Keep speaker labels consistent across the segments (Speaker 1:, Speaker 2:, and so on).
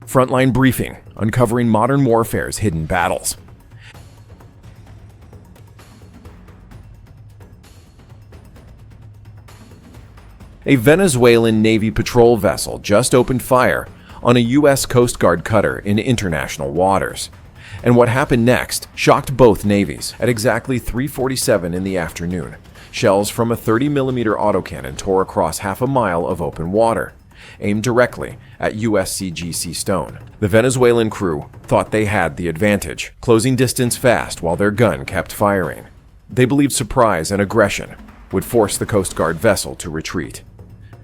Speaker 1: Frontline Briefing, uncovering modern warfare's hidden battles. A Venezuelan Navy patrol vessel just opened fire on a U.S. Coast Guard cutter in international waters. And what happened next shocked both navies. At exactly 3:47 in the afternoon, shells from a 30mm autocannon tore across half a mile of open water, aimed directly at USCGC Stone. The Venezuelan crew thought they had the advantage, closing distance fast while their gun kept firing. They believed surprise and aggression would force the Coast Guard vessel to retreat.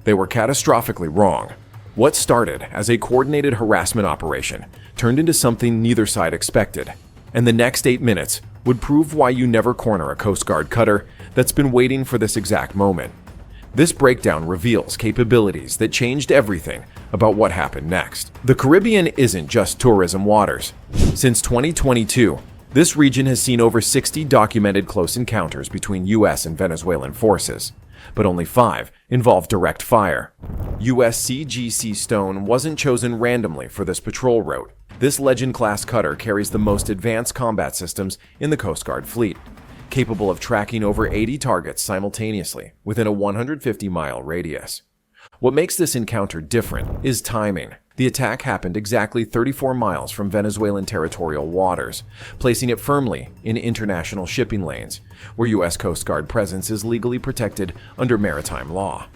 Speaker 1: They were catastrophically wrong. What started as a coordinated harassment operation turned into something neither side expected, and the next 8 minutes would prove why you never corner a Coast Guard cutter that's been waiting for this exact moment. This breakdown reveals capabilities that changed everything about what happened next. The Caribbean isn't just tourism waters. Since 2022, this region has seen over 60 documented close encounters between U.S. and Venezuelan forces, but only 5 involved direct fire. USCGC Stone wasn't chosen randomly for this patrol route. This Legend-class cutter carries the most advanced combat systems in the Coast Guard fleet, capable of tracking over 80 targets simultaneously within a 150-mile radius. What makes this encounter different is timing. The attack happened exactly 34 miles from Venezuelan territorial waters, placing it firmly in international shipping lanes, where U.S. Coast Guard presence is legally protected under maritime law.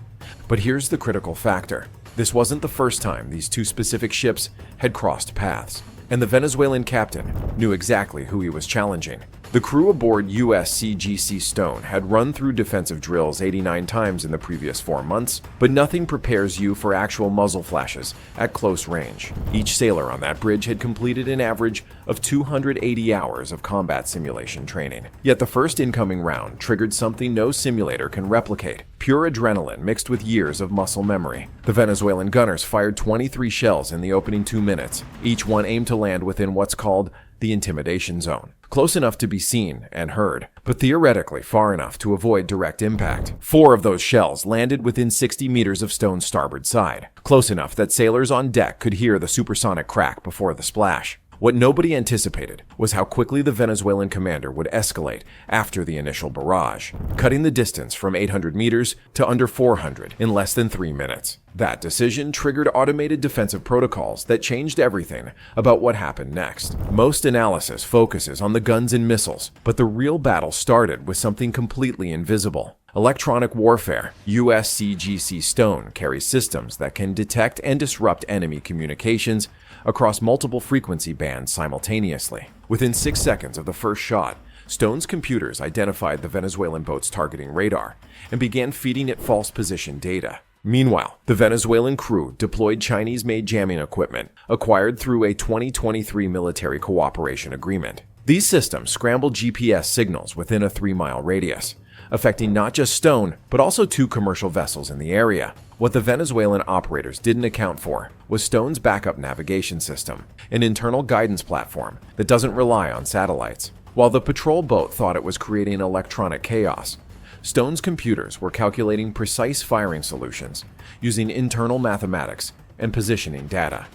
Speaker 1: But here's the critical factor. This wasn't the first time these two specific ships had crossed paths, and the Venezuelan captain knew exactly who he was challenging. The crew aboard USCGC Stone had run through defensive drills 89 times in the previous 4 months, but nothing prepares you for actual muzzle flashes at close range. Each sailor on that bridge had completed an average of 280 hours of combat simulation training. Yet the first incoming round triggered something no simulator can replicate: pure adrenaline mixed with years of muscle memory. The Venezuelan gunners fired 23 shells in the opening 2 minutes, each one aimed to land within what's called the intimidation zone. Close enough to be seen and heard, but theoretically far enough to avoid direct impact. 4 of those shells landed within 60 meters of Stone's starboard side, close enough that sailors on deck could hear the supersonic crack before the splash. What nobody anticipated was how quickly the Venezuelan commander would escalate after the initial barrage, cutting the distance from 800 meters to under 400 in less than 3 minutes. That decision triggered automated defensive protocols that changed everything about what happened next. Most analysis focuses on the guns and missiles, but the real battle started with something completely invisible: electronic warfare. USCGC Stone carries systems that can detect and disrupt enemy communications across multiple frequency bands simultaneously. Within 6 seconds of the first shot, Stone's computers identified the Venezuelan boat's targeting radar and began feeding it false position data. Meanwhile, the Venezuelan crew deployed Chinese-made jamming equipment acquired through a 2023 military cooperation agreement. These systems scrambled GPS signals within a 3-mile radius, affecting not just Stone, but also 2 commercial vessels in the area. What the Venezuelan operators didn't account for was Stone's backup navigation system, an internal guidance platform that doesn't rely on satellites. While the patrol boat thought it was creating electronic chaos, Stone's computers were calculating precise firing solutions using internal mathematics and positioning data.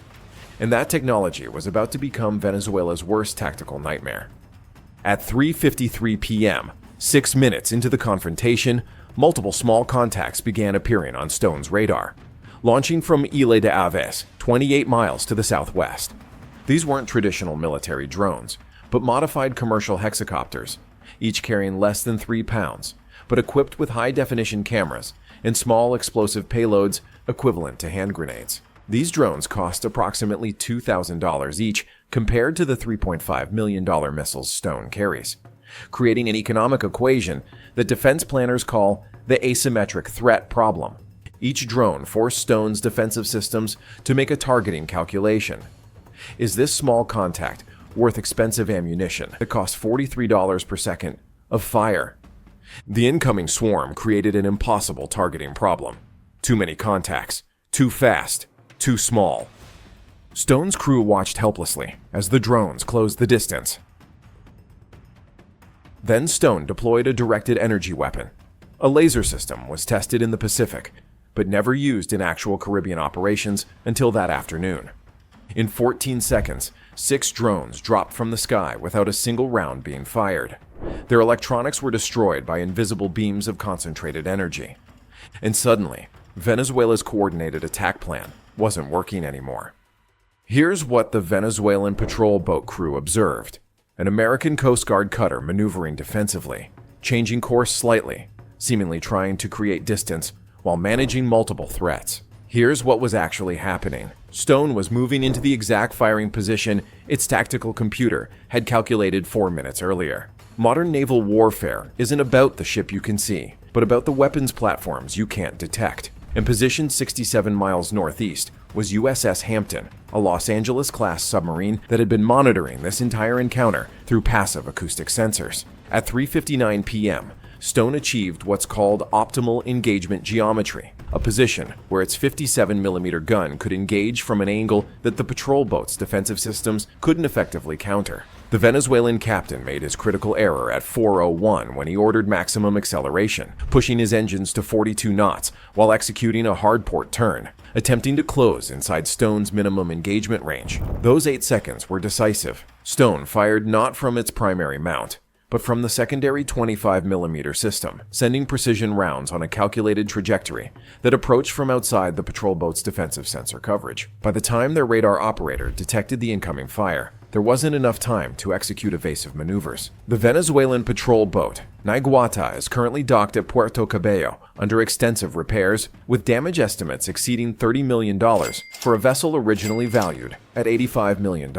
Speaker 1: And that technology was about to become Venezuela's worst tactical nightmare. At 3:53 p.m., 6 minutes into the confrontation, multiple small contacts began appearing on Stone's radar, launching from Ile de Aves, 28 miles to the southwest. These weren't traditional military drones, but modified commercial hexacopters, each carrying less than 3 pounds, but equipped with high-definition cameras and small explosive payloads equivalent to hand grenades. These drones cost approximately $2,000 each compared to the $3.5 million missiles Stone carries, creating an economic equation that defense planners call the asymmetric threat problem. Each drone forced Stone's defensive systems to make a targeting calculation. Is this small contact worth expensive ammunition that costs $43 per second of fire? The incoming swarm created an impossible targeting problem. Too many contacts, too fast, too small. Stone's crew watched helplessly as the drones closed the distance. Then Stone deployed a directed energy weapon. A laser system was tested in the Pacific, but never used in actual Caribbean operations until that afternoon. In 14 seconds, 6 drones dropped from the sky without a single round being fired. Their electronics were destroyed by invisible beams of concentrated energy. And suddenly, Venezuela's coordinated attack plan wasn't working anymore. Here's what the Venezuelan patrol boat crew observed. An American Coast Guard cutter maneuvering defensively, changing course slightly, seemingly trying to create distance while managing multiple threats. Here's what was actually happening. Stone was moving into the exact firing position its tactical computer had calculated 4 minutes earlier. Modern naval warfare isn't about the ship you can see, but about the weapons platforms you can't detect. And positioned 67 miles northeast was USS Hampton, a Los Angeles-class submarine that had been monitoring this entire encounter through passive acoustic sensors. At 3:59 p.m., Stone achieved what's called optimal engagement geometry, a position where its 57mm gun could engage from an angle that the patrol boat's defensive systems couldn't effectively counter. The Venezuelan captain made his critical error at 4:01 when he ordered maximum acceleration, pushing his engines to 42 knots while executing a hard port turn, attempting to close inside Stone's minimum engagement range. Those 8 seconds were decisive. Stone fired not from its primary mount, but from the secondary 25mm system, sending precision rounds on a calculated trajectory that approached from outside the patrol boat's defensive sensor coverage. By the time their radar operator detected the incoming fire, there wasn't enough time to execute evasive maneuvers. The Venezuelan patrol boat, Naiguata, is currently docked at Puerto Cabello under extensive repairs, with damage estimates exceeding $30 million for a vessel originally valued at $85 million.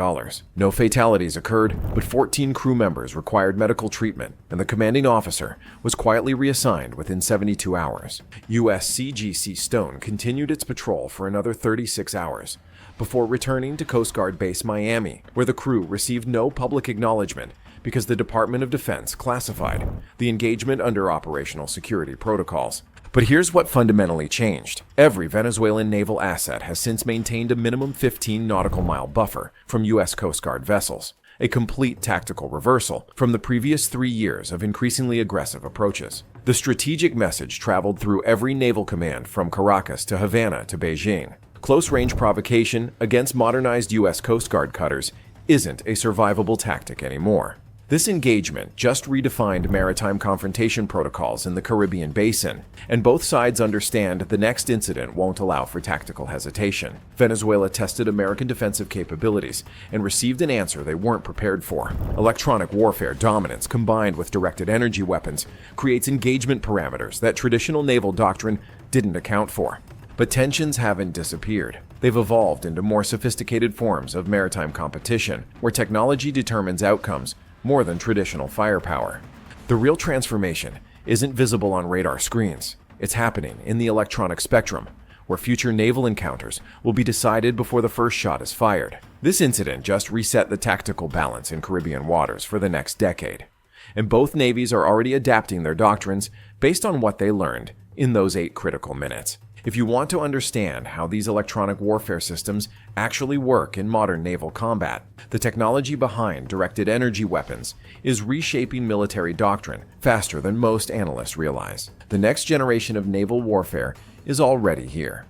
Speaker 1: No fatalities occurred, but 14 crew members required medical treatment, and the commanding officer was quietly reassigned within 72 hours. USCGC Stone continued its patrol for another 36 hours, before returning to Coast Guard Base Miami, where the crew received no public acknowledgement because the Department of Defense classified the engagement under operational security protocols. But here's what fundamentally changed. Every Venezuelan naval asset has since maintained a minimum 15 nautical mile buffer from U.S. Coast Guard vessels, a complete tactical reversal from the previous 3 years of increasingly aggressive approaches. The strategic message traveled through every naval command from Caracas to Havana to Beijing. Close-range provocation against modernized U.S. Coast Guard cutters isn't a survivable tactic anymore. This engagement just redefined maritime confrontation protocols in the Caribbean basin, and both sides understand the next incident won't allow for tactical hesitation. Venezuela tested American defensive capabilities and received an answer they weren't prepared for. Electronic warfare dominance combined with directed energy weapons creates engagement parameters that traditional naval doctrine didn't account for. But tensions haven't disappeared. They've evolved into more sophisticated forms of maritime competition, where technology determines outcomes more than traditional firepower. The real transformation isn't visible on radar screens. It's happening in the electronic spectrum, where future naval encounters will be decided before the first shot is fired. This incident just reset the tactical balance in Caribbean waters for the next decade, and both navies are already adapting their doctrines based on what they learned in those 8 critical minutes. If you want to understand how these electronic warfare systems actually work in modern naval combat, the technology behind directed energy weapons is reshaping military doctrine faster than most analysts realize. The next generation of naval warfare is already here.